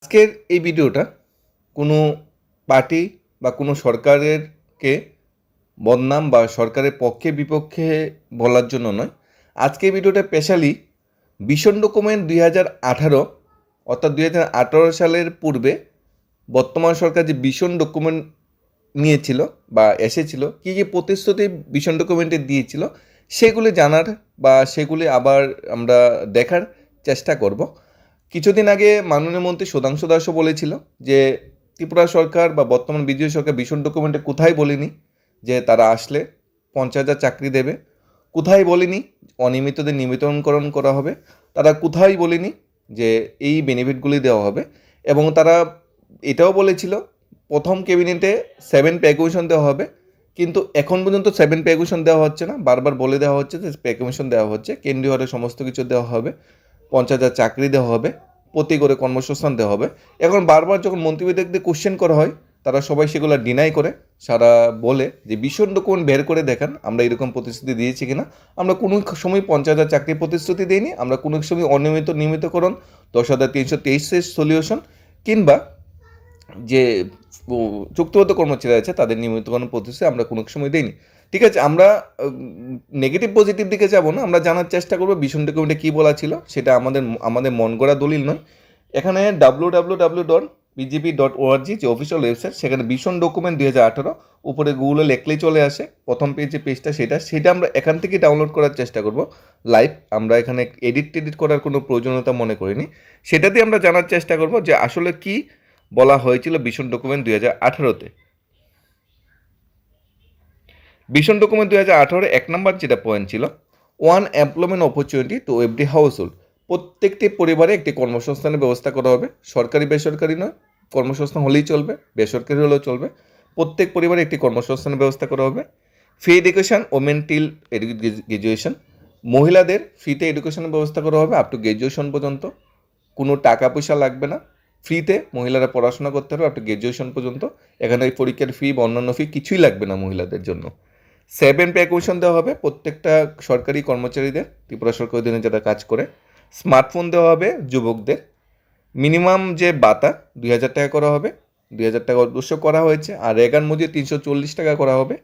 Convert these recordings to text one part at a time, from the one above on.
আজকের এই ভিডিওটা কোনো পার্টি বা কোনো সরকারেরকে বদনাম বা সরকারের পক্ষে বিপক্ষে বলার জন্য নয়। আজকে এই ভিডিওটা স্পেশালি ভিশন ডকুমেন্ট 2018 অর্থাৎ 2018 সালের পূর্বে বর্তমান সরকার যে ভিশন ডকুমেন্ট নিয়েছিল বা এসেছিল, কী কী প্রতিশ্রুতি ভিশন ডকুমেন্টে দিয়েছিল সেগুলি জানার বা সেগুলি আবার আমরা দেখার চেষ্টা করব। কিছুদিন আগে মাননীয় মন্ত্রী সুধাংশু দাসও বলেছিল যে ত্রিপুরা সরকার বা বর্তমান বিজেপি সরকার ভিশন ডকুমেন্টে কোথায় বলেনি যে তারা আসলে 50,000 চাকরি দেবে, কোথায় বলেনি অনিয়মিতদের নিয়মিতকরণ করা হবে, তারা কোথায় বলেনি যে এই বেনিফিটগুলি দেওয়া হবে। এবং তারা এটাও বলেছিল প্রথম ক্যাবিনেটে 7 পে কমিশন দেওয়া হবে, কিন্তু এখন পর্যন্ত 7 পে কমিশন দেওয়া হচ্ছে না। বারবার বলে দেওয়া হচ্ছে যে পে কমিশন দেওয়া হচ্ছে, কেন্দ্রীয় হারে সমস্ত কিছু দেওয়া হবে, 50,000 চাকরি দেওয়া হবে, প্রতি করে কর্মসংস্থান দেওয়া হবে। এখন বারবার যখন মন্ত্রীদের কোশ্চেন করা হয়, তারা সবাই সেগুলো ডিনাই করে। সারা বলে যে ভিশন ডকুমেন্ট বের করে দেখান আমরা এরকম প্রতিশ্রুতি দিয়েছি কিনা। আমরা কোনো সময় 50,000 চাকরির প্রতিশ্রুতি দিইনি, আমরা কোনো সময় নিয়মিতকরণ 10,323 সলিউশন কিংবা যে চুক্তিবদ্ধ কর্মচারী আছে তাদের নিয়মিতকরণ প্রতিশ্রুতি আমরা কোনো সময় দিইনি। ঠিক আছে, আমরা নেগেটিভ পজিটিভ দিকে যাব না, আমরা জানার চেষ্টা করবো ভিশন ডকুমেন্টে কী বলা ছিল। সেটা আমাদের মন গড়া দলিল নয়। এখানে www.bjp.org যে অফিসিয়াল ওয়েবসাইট, সেখানে ভিশন ডকুমেন্ট 2018 উপরে গুগলে লেখলেই চলে আসে। প্রথম পেজটা সেটা আমরা এখান থেকে ডাউনলোড করার চেষ্টা করব লাইভ। আমরা এখানে এডিট করার কোনো প্রয়োজনীয়তা মনে করিনি। সেটাতে আমরা জানার চেষ্টা করব যে আসলে কি বলা হয়েছিল ভিশন ডকুমেন্ট 2018-তে। ভিশন ডকুমেন্ট 2018 1 নম্বর যেটা পয়েন্ট ছিল, one employment opportunity to every house hold. প্রত্যেকটি পরিবারে একটি কর্মসংস্থানের ব্যবস্থা করা হবে। সরকারি বেসরকারি নয়, কর্মসংস্থান হলেই চলবে, বেসরকারি হলেও চলবে। প্রত্যেক পরিবারে একটি কর্মসংস্থানের ব্যবস্থা করা হবে। Free education women till graduation, মহিলাদের ফ্রিতে এডুকেশনের ব্যবস্থা করা হবে আপ টু গ্রাজুয়েশন পর্যন্ত। কোনো টাকা পয়সা লাগবে না, ফ্রিতে মহিলারা পড়াশোনা করতে হবে আপ টু গ্রাজুয়েশন পর্যন্ত। এখানে এই পরীক্ষার ফি বা অন্যান্য ফি কিছুই লাগবে না মহিলাদের জন্য। 7 পে কমিশন দেওয়া হবে প্রত্যেকটা সরকারি কর্মচারীদের, ত্রিপুরা সরকার অধীনে যারা কাজ করে। স্মার্টফোন দেওয়া হবে যুবকদের। মিনিমাম যে ভাতা 2,000 টাকা করা হবে, 2,000 টাকা অবশ্য করা হয়েছে। আর রেগার মজুরি 340 টাকা করা হবে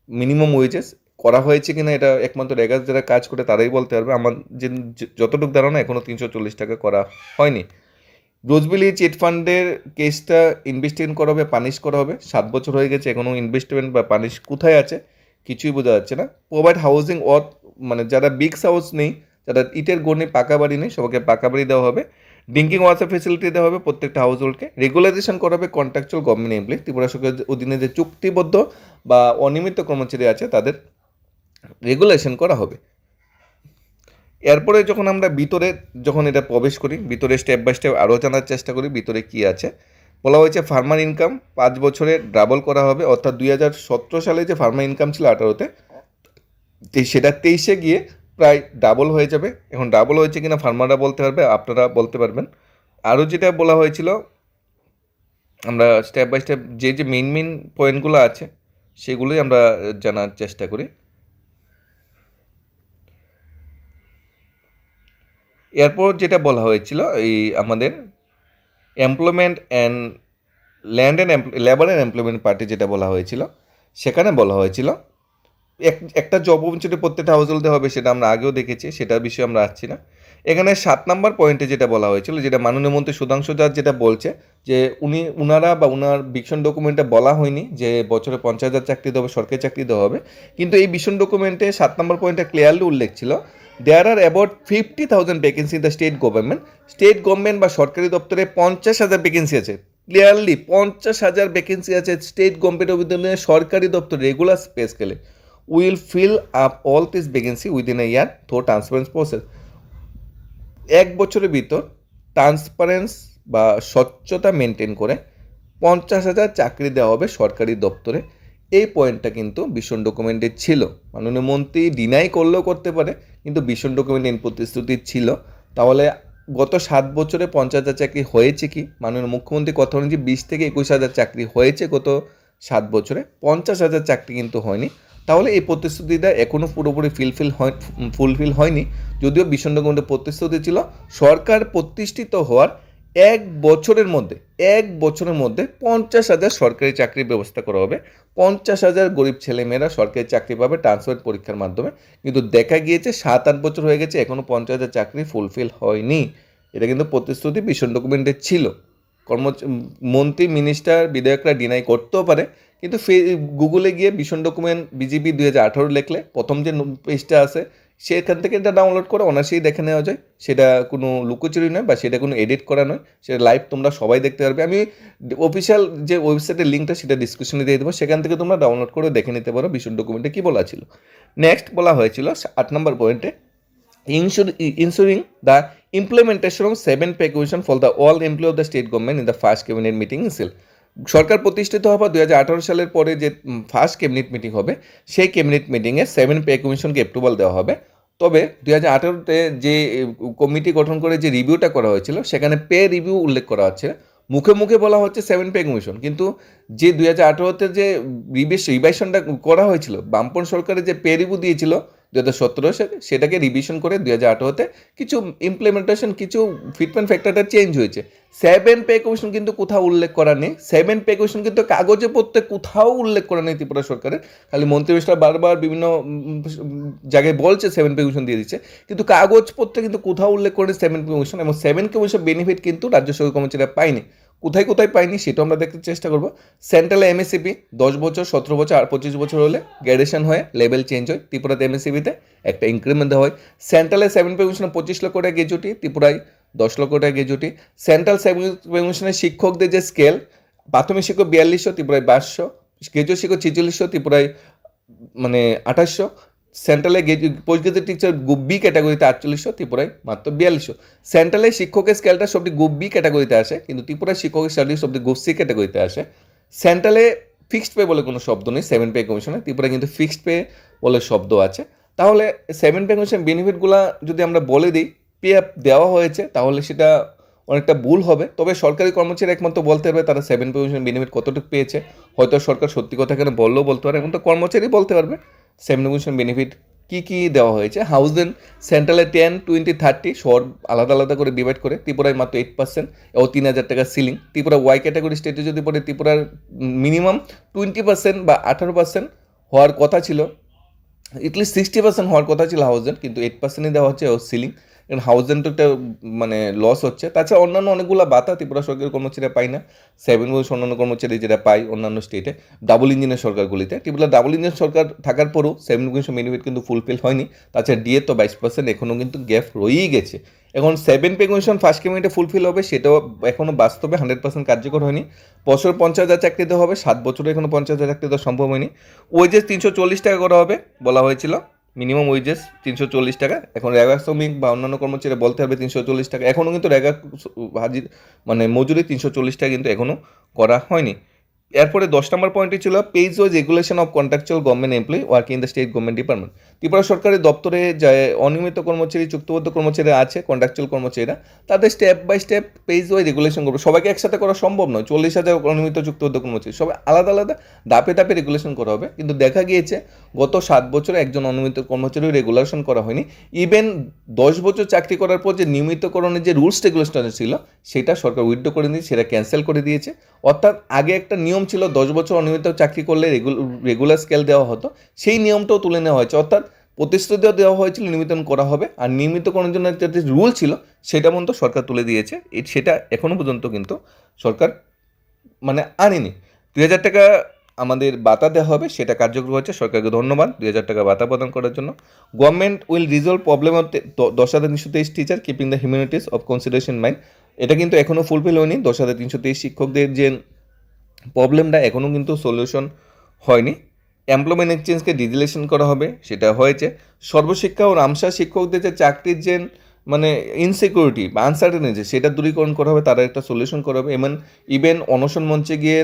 মিনিমাম ওয়েজেস। করা হয়েছে কিনা এটা একমাত্র রেগার যারা কাজ করে তারাই বলতে পারবে। আমার যে যতটুকু ধারণা এখনও 340 টাকা করা হয়নি। রোজবেলি চিট ফান্ডের কেসটা ইনভেস্টিগেশন করা হবে, পানিশ করা হবে। 7 বছর হয়ে গেছে, এখনও ইনভেস্টমেন্ট বা পানিশ কোথায় আছে কিছুই বোঝা যাচ্ছে না। প্রোভাইড হাউজিং মানে যারা বিগ হাউস নেই, যারা ইটের গড় নেই, পাকা বাড়ি নেই, সবাইকে পাকা বাড়ি দেওয়া হবে। ড্রিঙ্কিং ওয়াটার ফেসিলিটি দেওয়া হবে প্রত্যেকটা হাউস হোল্ডকে। রেগুলাইজেশন করা হবে কন্ট্রাকচুয়াল গভর্নমেন্ট এমপ্লয়ি, ত্রিপুরা সরকারের অধীনে যে চুক্তিবদ্ধ বা অনিয়মিত কর্মচারী আছে তাদের রেগুলেশন করা হবে। এরপরে যখন আমরা ভিতরে এটা প্রবেশ করি, ভিতরে স্টেপ বাই স্টেপ আরও জানার চেষ্টা করি ভিতরে কী আছে। বলা হয়েছে ফার্মার ইনকাম 5 বছরে ডাবল করা হবে, অর্থাৎ 2017 সালে যে ফার্মার ইনকাম ছিল 18-তে, সেটা 23-এ গিয়ে প্রায় ডাবল হয়ে যাবে। এখন ডাবল হয়েছে কিনা ফার্মাররা বলতে পারবে, আপনারা বলতে পারবেন। আরও যেটা বলা হয়েছিল, আমরা স্টেপ বাই স্টেপ যে মেইন পয়েন্টগুলো আছে সেগুলোই আমরা জানার চেষ্টা করি। এরপর যেটা বলা হয়েছিল এই আমাদের employment and labour and employment party যেটা বলা হয়েছিল, সেখানে বলা হয়েছিল একটা জব অপরচুনিটি প্রত্যেকটা হাউস হোল্ডে হবে। সেটা আমরা আগেও দেখেছি, সেটার বিষয়ে আমরা আসছি না। এখানে 7 নম্বর পয়েন্টে যেটা বলা হয়েছিল, যেটা মাননীয় মন্ত্রী সুধাংশু দাস যেটা বলছে যে উনারা বা উনার ভিশন ডকুমেন্টে বলা হয়নি যে বছরে 50,000 চাকরি দেওয়া হবে, সরকারি চাকরি দেওয়া হবে। কিন্তু এই ভিশন ডকুমেন্টে 7 নম্বর পয়েন্টে ক্লিয়ারলি উল্লেখ ছিল, there are about 50,000 vacancy in the state government বা সরকারি দপ্তরে 50,000 ভ্যাকেন্সি আছে। ক্লিয়ারলি 50,000 ভ্যাকেন্সি আছে স্টেট গভর্নমেন্টের অধীনে সরকারি দপ্তর রেগুলার পে স্কেলে। Will fill up all this vacancy within a year through transparence process. 1 বছরের ভিতর ট্রান্সপারেন্স বা স্বচ্ছতা মেনটেন করে 50,000 চাকরি দেওয়া হবে সরকারি দপ্তরে। এই পয়েন্টটা কিন্তু ভিশন ডকুমেন্টে ছিল। মাননীয় মন্ত্রী ডিনাই করলেও করতে পারে, কিন্তু ভিশন ডকুমেন্টে এই প্রতিশ্রুতি ছিল। তাহলে গত 7 বছরে 50,000 চাকরি হয়েছে কি? মাননীয় মুখ্যমন্ত্রী কথা অনুযায়ী 20 থেকে 21,000 চাকরি হয়েছে গত 7 বছরে, 50,000 চাকরি কিন্তু হয়নি। তাহলে এই প্রতিশ্রুতিটা এখনও পুরোপুরি ফুলফিল হয়নি। যদিও ভিশন ডকুমেন্টে প্রতিশ্রুতি ছিল সরকার প্রতিষ্ঠিত হওয়ার এক বছরের মধ্যে 50,000 সরকারি চাকরির ব্যবস্থা করা হবে। 50,000 গরিব ছেলেমেয়েরা সরকারি চাকরি পাবে ট্রান্সফার পরীক্ষার মাধ্যমে। কিন্তু দেখা গিয়েছে 7-8 বছর হয়ে গেছে, এখনও 50,000 চাকরি ফুলফিল হয়নি। এটা কিন্তু প্রতিশ্রুতি ভীষণ ডকুমেন্টে ছিল। মন্ত্রী, মিনিস্টার, বিধায়করা ডিনাই করতেও পারে, কিন্তু গুগলে গিয়ে ভীষণ ডকুমেন্ট বিজেপি 2018 লিখলে প্রথম যে পেজটা আছে সেখান থেকে এটা ডাউনলোড করে অনায়াসেই দেখে নেওয়া যায়। সেটা কোনো লুকোচুরি নয় বা সেটা কোনো এডিট করা নয়, সেটা লাইভ তোমরা সবাই দেখতে পারবে। আমি অফিসিয়াল যে ওয়েবসাইটের লিঙ্কটা সেটা ডিসক্রিপশনে দিয়ে দেবো, সেখান থেকে তোমরা ডাউনলোড করে দেখে নিতে পারো ভীষণ ডকুমেন্টে কী বলা ছিল। নেক্সট বলা হয়েছিল 8 নম্বর পয়েন্টে, ensuring the implementation of 7 pay commission for the all employee of the state government in the first cabinet meeting in SIL. সরকার প্রতিষ্ঠিত হওয়ার 2018 সালের পরে যে ফার্স্ট ক্যাবিনেট মিটিং হবে, সেই ক্যাবিনেট মিটিংয়ে 7 পে কমিশনকে অ্যাপ্রুভাল দেওয়া হবে। তবে 2018-তে যে কমিটি গঠন করে যে রিভিউটা করা হয়েছিল, সেখানে পে রিভিউ উল্লেখ করা হচ্ছে। মুখে মুখে বলা হচ্ছে 7 পে কমিশন, কিন্তু যে 2018-তে যে রিভাইশনটা করা হয়েছিল, বামপন সরকারের যে পে রিভিউ দিয়েছিল 2017 সালে, সেটাকে রিভিশন করে 2018-তে কিছু ইমপ্লিমেন্টেশন, কিছু ফিটমেন্ট ফ্যাক্টরটা চেঞ্জ হয়েছে। 7 পে কমিশন কিন্তু কোথাও উল্লেখ করা নেই। 7 পে কমিশন কিন্তু কাগজে পড়তে কোথাও উল্লেখ করা নেই ত্রিপুরা সরকারের। খালি মন্ত্রিমণ্ডল বারবার বিভিন্ন জায়গায় বলছে 7 পে কমিশন দিয়ে দিচ্ছে, কিন্তু কাগজ পড়তে কিন্তু কোথাও উল্লেখ করে 7 পে কমিশন। এবং 7 কমিশন বেনিফিট কিন্তু রাজ্য সরকার কর্মচারীরা পায়নি। কোথায় কোথায় পাইনি সেটাও আমরা দেখতে চেষ্টা করবো। সেন্ট্রালে এমএসসিপি 10 বছর, 17 বছর আর 25 বছর হলে গ্র্যাজুয়েশন হয়ে লেভেল চেঞ্জ হয়। ত্রিপুরাতে এমএসসিপিতে একটা ইনক্রিমেন্ট দেওয়া হয়। সেন্ট্রালে 7 পে কমিশনে 25 লক্ষ টাকা গ্র্যাজুয়েটি, ত্রিপুরায় 10 লক্ষ টাকা গ্র্যাজুয়েটি। সেন্ট্রাল 7 পে কমিশনের শিক্ষকদের যে স্কেল, প্রাথমিক শিক্ষক 4200, ত্রিপুরায় 2200, গ্র্যাজুয়েট শিক্ষক 4600, ত্রিপুরায় 2800। সেন্ট্রালে post graduate teacher group B ক্যাটাগরিতে 4800, ত্রিপুরায় মাত্র 4200। সেন্ট্রালে শিক্ষকের স্কেলটা সবটি গ্রুপ বি ক্যাটাগরিতে আসে, কিন্তু ত্রিপুরায় শিক্ষকের স্যালারি সবটি গ্রুপ সি ক্যাটাগরিতে আসে। সেন্ট্রালে ফিক্সড পে বলে কোনো শব্দ নেই 7 পে কমিশনে, ত্রিপুরায় কিন্তু ফিক্সড পে বলে শব্দ আছে। তাহলে 7 পে কমিশন বেনিফিটগুলো যদি আমরা বলে দিই পে দেওয়া হয়েছে, তাহলে সেটা অনেকটা ভুল হবে। তবে সরকারি কর্মচারী একমাত্র বলতে পারবে তারা 7 পে কমিশন বেনিফিট কতটুকু পেয়েছে। হয়তো সরকার সত্যি কথা কেন বললেও বলতে পারে, এখন তো কর্মচারী বলতে পারবে 7 পে কমিশন বেনিফিট কী কী দেওয়া হয়েছে। হাউস রেন্ট সেন্ট্রালে 10, 20, 30 শহর আলাদা আলাদা করে ডিভাইড করে, ত্রিপুরায় মাত্র 8% ও 3,000 টাকা সিলিং। ত্রিপুরা ওয়াই ক্যাটাগরি স্টেটে যদি পড়ে, ত্রিপুরার মিনিমাম 20% বা 18% হওয়ার কথা ছিল, এটলিস্ট 60% হওয়ার কথা ছিল হাউস রেন্ট, কিন্তু 8%ই দেওয়া হচ্ছে ও সিলিং। কারণ হাউস রেন্ট একটা লস হচ্ছে। তাছাড়া অন্যান্য অনেকগুলো ভাতা ত্রিপুরা সরকারি কর্মচারীরা পায় না। 7 অন্যান্য কর্মচারী যেটা পায় অন্যান্য স্টেটে, ডাবল ইঞ্জিনের সরকারগুলিতে। ত্রিপুরা ডাবল ইঞ্জিন সরকার থাকার পরও 7 বেনিফিট কিন্তু ফুলফিল হয়নি। তাছাড়া ডিএ তো 22%, এখনও কিন্তু গ্যাপ রয়েই গেছে। এখন 7 পে কমিশন ফার্স্ট ক্যাবিনেটে ফুলফিল হবে, সেটাও এখনও বাস্তবে 100% কার্যকর হয়নি। বছর 50,000 চাকরি দেওয়া হবে, 7 বছরে এখনও 50,000 চাকরি দেওয়া সম্ভব হয়নি। ওয়েজেস 340 টাকা করা হবে বলা হয়েছিল, মিনিমাম ওয়েজেস 340 টাকা। এখন রেগা শ্রমিক বা অন্যান্য কর্মচারী বলতে হবে 340 টাকা। এখনও কিন্তু রেগা হাজির মজুরি 340 টাকা কিন্তু এখনও করা হয়নি। এরপরে 10 নম্বর পয়েন্টটি ছিল page wise regulation of contractual government employee working in the state government department. Tripura সরকারের দপ্তরে যে অনিয়মিত কর্মচারী, চুক্তিবদ্ধ কর্মচারী আছে, কন্ট্রাকচুয়াল কর্মচারীরা, তাদের step by step page wise regulation করবে। সবাইকে একসাথে করা সম্ভব নয়। 40,000 অনিয়মিত চুক্তিবদ্ধ কর্মচারী, সবাই আলাদা আলাদা ধাপে ধাপে রেগুলেশন করা হবে। কিন্তু দেখা গিয়েছে গত 7 বছরে একজন অনিয়মিত কর্মচারী রেগুলেশন করা হয়নি। ইভেন 10 বছর চাকরি করার পর যে নিয়মিতকরণের যে রুলস রেগুলেশন ছিল, সেটা সরকার উইথড্র করে নিয়ে সেটা ক্যান্সেল করে দিয়েছে। অর্থাৎ আগে একটা নিয়ম ছিল 10 বছর অনিয়মিত চাকরি করলে রেগুলার স্কেল দেওয়া হতো, সেই নিয়মটাও তুলে নেওয়া হয়েছে। অর্থাৎ প্রতিশ্রুতিও দেওয়া হয়েছিল নিয়মিতকরণ করা হবে, আর নিয়মিতকরণের জন্য যে রুল ছিল সেটা পর্যন্ত সরকার তুলে দিয়েছে। সেটা এখনও পর্যন্ত কিন্তু সরকার আনেনি। 2,000 টাকা আমাদের ভাতা দেওয়া হবে, সেটা কার্যকর হচ্ছে। সরকারকে ধন্যবাদ 2,000 টাকা ভাতা প্রদান করার জন্য। Government will resolve problem of 10,323 teacher keeping the humanities of consideration mind. এটা কিন্তু এখনও ফুলফিল হয়নি। 10,323 শিক্ষকদের যে প্রবলেমটা এখনও কিন্তু সলিউশন হয়নি। এমপ্লয়মেন্ট এক্সচেঞ্জকে ডিজিলেশন করা হবে, সেটা হয়েছে। সর্বশিক্ষা ও রামসা শিক্ষকদের যে চাকরির যে ইনসিকিউরিটি বা আনসার্টেনিটি, সেটা দূরীকরণ করা হবে, তার একটা সলিউশন করা হবে। ইভেন অনশন মঞ্চে গিয়ে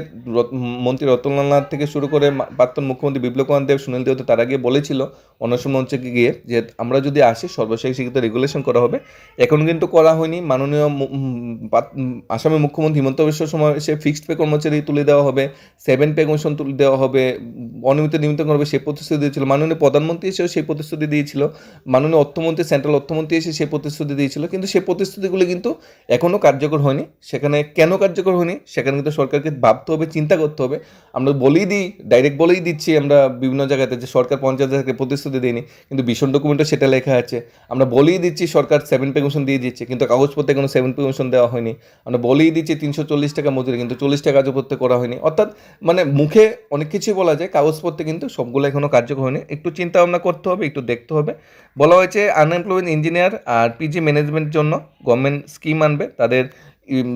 মন্ত্রী রতনলাল নাথ থেকে শুরু করে প্রাক্তন মুখ্যমন্ত্রী বিপ্লব কুমার দেব, সুনীল দেব তারা গিয়ে বলেছিল অনশন মঞ্চে গিয়ে যে আমরা যদি আসি সর্বশেষ শিক্ষিত রেগুলেশন করা হবে। এখন কিন্তু করা হয়নি। মাননীয় আসামের মুখ্যমন্ত্রী হিমন্ত বিশ্ব সময় সে ফিক্সড পে কর্মচারী তুলে দেওয়া হবে, 7 পে কমিশন তুলে দেওয়া হবে, অনিয়মিত করবে সেই প্রতিশ্রুতি দিয়েছিল। মাননীয় প্রধানমন্ত্রী এসেও সেই প্রতিশ্রুতি দিয়েছিল। মাননীয় অর্থমন্ত্রী, সেন্ট্রাল অর্থমন্ত্রী এসে সেই প্রতিশ্রুতি প্রতিশ্রুতি দিয়েছিল, কিন্তু সেই প্রতিশ্রুতিগুলি কিন্তু এখনও কার্যকর হয়নি। সেখানে কেন কার্যকর হয়নি সেখানে কিন্তু সরকারকে ভাবতে হবে, চিন্তা করতে হবে। আমরা বলেই দিই, ডাইরেক্ট বলেই দিচ্ছি আমরা বিভিন্ন জায়গাতে যে সরকার 50,000 প্রতিশ্রুতি দেয়নি, কিন্তু ভীষণ ডকুমেন্টে সেটা লেখা আছে। আমরা বলেই দিচ্ছি সরকার 7 পে কমিশন দিয়ে দিচ্ছে, কিন্তু কাগজপত্রে কোনো 7 পে কমিশন দেওয়া হয়নি। আমরা বলেই দিচ্ছি 340 টাকা মজুরি, কিন্তু 40 টাকা কাগজপত্রে করা হয়নি। অর্থাৎ মানে মুখে অনেক কিছুই বলা যায়, কাগজপত্রে কিন্তু সবগুলো এখনও কার্যকর হয়নি। একটু চিন্তা ভাবনা করতে হবে, একটু দেখতে হবে। বলা হয়েছে আনএমপ্লয়েড ইঞ্জিনিয়ার আর পিজি ম্যানেজমেন্টের জন্য গভর্নমেন্ট স্কিম আনবে, তাদের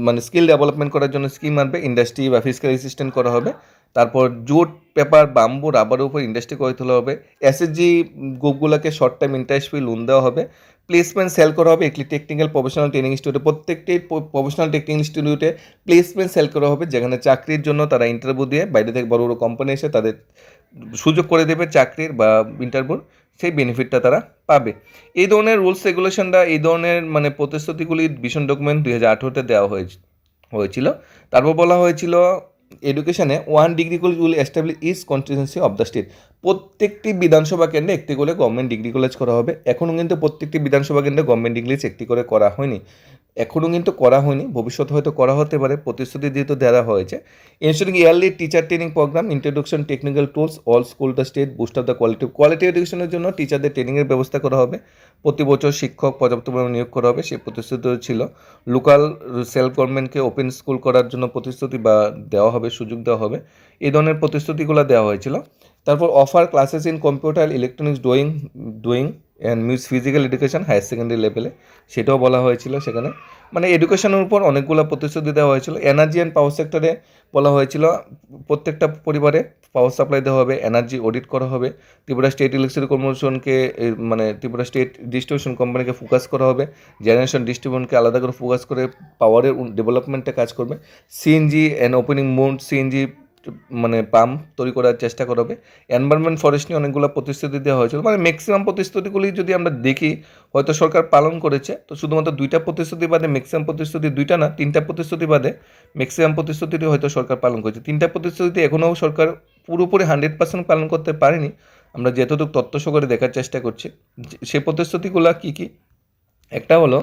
মানে স্কিল ডেভেলপমেন্ট করার জন্য স্কিম আনবে, ইন্ডাস্ট্রি বা ফিজিক্যাল অ্যাসিস্ট্যান্ট করা হবে। তারপর জুট, পেপার, বাম্বু, রাবারের উপর ইন্ডাস্ট্রি করে তোলা হবে। এসএসজি গ্রুপগুলোকে short time interest free loan দেওয়া হবে। প্লেসমেন্ট সেল করা হবে একটি টেকনিক্যাল প্রফেশনাল ট্রেনিং ইনস্টিটিউটে। প্রত্যেকটি প্রফেশনাল ট্রেনিং ইনস্টিটিউটে প্লেসমেন্ট সেল করা হবে, যেখানে চাকরির জন্য তারা ইন্টারভিউ দিয়ে বাইরে থেকে বড় বড় কোম্পানি এসে তাদের সুযোগ করে দেবে চাকরির বা ইন্টারভিউর, সেই বেনিফিটটা তারা পাবে। এই ধরনের রুলস রেগুলেশনটা, এই ধরনের মানে প্রতিশ্রুতিগুলি ভিশন ডকুমেন্ট 2018-তে দেওয়া হয়েছিল। তারপর বলা হয়েছিল এডুকেশনে 1 degree college will establish is constituency of the state. প্রত্যেকটি বিধানসভা কেন্দ্রে একটি করে গভর্নমেন্ট ডিগ্রি কলেজ করা হবে। এখনও কিন্তু প্রত্যেকটি বিধানসভা কেন্দ্রে গভর্নমেন্ট ডিগ্রি কলেজ একটি করে করা হয়নি, এখনও কিন্তু করা হয়নি, ভবিষ্যতে হয়তো করা হতে পারে, প্রতিশ্রুতি দিয়ে তো দেওয়া হয়েছে। Institute yearly teacher training program, introduction technical tools, all school the state, boost of the quality এডুকেশনের জন্য টিচারদের ট্রেনিংয়ের ব্যবস্থা করা হবে। প্রতি বছর শিক্ষক পর্যাপ্ত পরিমাণে নিয়োগ করা হবে, সেই প্রতিশ্রুতি ছিল। লোকাল সেলফ গভর্নমেন্টকে ওপেন স্কুল করার জন্য প্রতিশ্রুতি বা দেওয়া হবে, সুযোগ দেওয়া হবে। এই ধরনের প্রতিশ্রুতিগুলো দেওয়া হয়েছিল। তারপর offer classes in computer, electronics, drawing and physical education higher secondary লেভেলে, সেটাও বলা হয়েছিল। সেখানে মানে এডুকেশনের উপর অনেকগুলো প্রতিশ্রুতি দেওয়া হয়েছিল। এনার্জি অ্যান্ড পাওয়ার সেক্টরে বলা হয়েছিল প্রত্যেকটা পরিবারে পাওয়ার সাপ্লাই দেওয়া হবে, এনার্জি অডিট করা হবে। ত্রিপুরা স্টেট ইলেকট্রিসিটি কর্পোরেশনকে মানে ত্রিপুরা স্টেট ডিস্ট্রিবিউশন কোম্পানিকে ফোকাস করা হবে, জেনারেশন ডিস্ট্রিবিউশনকে আলাদা করে ফোকাস করে পাওয়ারের ডেভেলপমেন্টে কাজ করবে। CNG and opening mode CNG মানে পাম্প তৈরি করার চেষ্টা করা হবে। এনভায়রনমেন্ট ফরেস্ট নিয়ে অনেকগুলো প্রতিশ্রুতি দেওয়া হয়েছিল। মানে ম্যাক্সিমাম প্রতিশ্রুতিগুলি যদি আমরা দেখি হয়তো সরকার পালন করেছে, তো শুধুমাত্র 2টা প্রতিশ্রুতি বাদে, ম্যাক্সিমাম প্রতিশ্রুতি 2টা না 3টা প্রতিশ্রুতি বাদে ম্যাক্সিমাম প্রতিশ্রুতিটি হয়তো সরকার পালন করেছে। 3টা প্রতিশ্রুতি এখনও সরকার পুরোপুরি 100% পালন করতে পারেনি। আমরা যতটুকু তথ্য সহকারে দেখার চেষ্টা করছি সেই প্রতিশ্রুতিগুলো কী কী। একটা হলো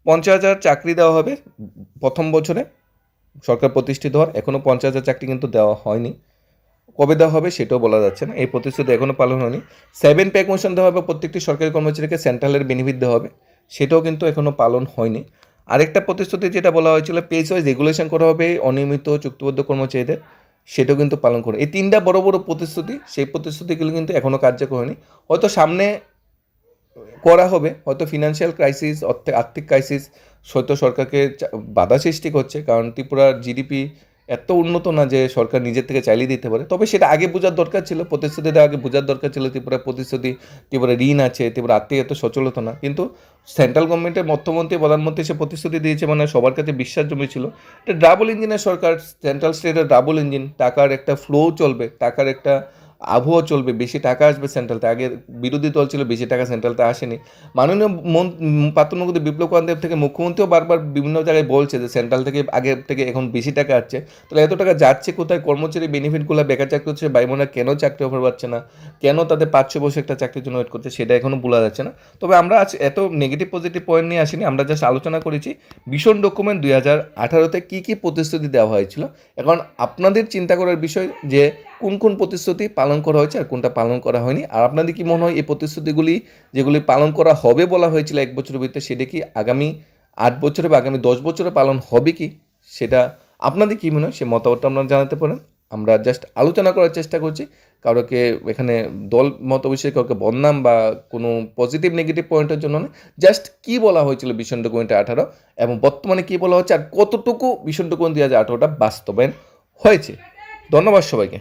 50,000 চাকরি দেওয়া হবে প্রথম বছরে সরকার প্রতিষ্ঠিত হওয়ার। এখনও 50,000 চাকরি কিন্তু দেওয়া হয়নি, কবে দেওয়া হবে সেটাও বলা যাচ্ছে না, এই প্রতিশ্রুতি এখনও পালন হয়নি। 7 পে কমিশন দেওয়া হবে, প্রত্যেকটি সরকারি কর্মচারীকে সেন্ট্রালের বেনিফিট দেওয়া হবে, সেটাও কিন্তু এখনও পালন হয়নি। আরেকটা প্রতিশ্রুতি যেটা বলা হয়েছিল পেজ ওয়াইজ রেগুলেশন করা হবে অনিয়মিত চুক্তিবদ্ধ কর্মচারীদের, সেটাও কিন্তু পালন করে। এই 3টা বড় বড় প্রতিশ্রুতি, সেই প্রতিশ্রুতিগুলো কিন্তু এখনও কার্যকর হয়নি। হয়তো সামনে করা হবে, হয়তো ফিনান্সিয়াল ক্রাইসিস, আর্থিক ক্রাইসিস হয়তো সরকারকে বাধা সৃষ্টি করছে, কারণ ত্রিপুরার জিডিপি এত উন্নত না যে সরকার নিজের থেকে চাইলেই দিতে পারে। তবে সেটা আগে বোঝার দরকার ছিল, প্রতিশ্রুতিটা আগে বোঝার দরকার ছিল। ত্রিপুরার প্রতিশ্রুতি, ত্রিপুরা ঋণ আছে, ত্রিপুরা আর্থিক এত সচলতা না, কিন্তু সেন্ট্রাল গভর্নমেন্টের অর্থমন্ত্রী, প্রধানমন্ত্রী সে প্রতিশ্রুতি দিয়েছে, মানে সবার কাছে বিশ্বাস জমেছিল। এটা ডাবল ইঞ্জিনের সরকার, সেন্ট্রাল স্টেটের ডাবল ইঞ্জিন, টাকার একটা ফ্লো চলবে, টাকার একটা আবহাওয়া চলবে, বেশি টাকা আসবে সেন্ট্রালতে। আগে বিরোধী দল ছিল, বেশি টাকা সেন্ট্রালতে আসেনি। মাননীয় প্রাক্তন বিপ্লব কুমার দেব থেকে মুখ্যমন্ত্রীও বারবার বিভিন্ন জায়গায় বলছে যে সেন্ট্রাল থেকে আগে থেকে এখন বেশি টাকা আসছে। তাহলে এত টাকা যাচ্ছে কোথায়? কর্মচারী বেনিফিটগুলো, বেকার চাকরি হচ্ছে, ভাইবোনেরা কেন চাকরি অফার পাচ্ছে না, কেন তাদের 500 বসে একটা চাকরির জন্য ওয়েট করছে, সেটা এখনও বলা যাচ্ছে না। তবে আমরা আজ এত নেগেটিভ পজিটিভ পয়েন্ট নিয়ে আসিনি, আমরা জাস্ট আলোচনা করেছি ভিশন ডকুমেন্ট 2018-তে কী কী প্রতিশ্রুতি দেওয়া হয়েছিল। এখন আপনাদের চিন্তা করার বিষয় যে কোন কোন প্রতিশ্রুতি পালন করা হয়েছে আর কোনটা পালন করা হয়নি। আর আপনাদের কি মনে হয় এই প্রতিশ্রুতিগুলি যেগুলি পালন করা হবে বলা হয়েছিল 1 বছরের ভিতরে, সেটা কি আগামী 8 বছরে বা আগামী 10 বছরে পালন হবে কি, সেটা আপনাদের কী মনে হয় সে মতামতটা আপনারা জানাতে পারেন। আমরা জাস্ট আলোচনা করার চেষ্টা করছি, কারোকে এখানে দল মত বিষয়ে কাউকে বদনাম বা কোনো পজিটিভ নেগেটিভ পয়েন্টের জন্য না, জাস্ট কী বলা হয়েছিল ভিশন ডকুমেন্ট 18 এবং বর্তমানে কী বলা হচ্ছে আর কতটুকু ভিশন ডকুমেন্ট 2018টা বাস্তবায়ন হয়েছে। ধন্যবাদ সবাইকে।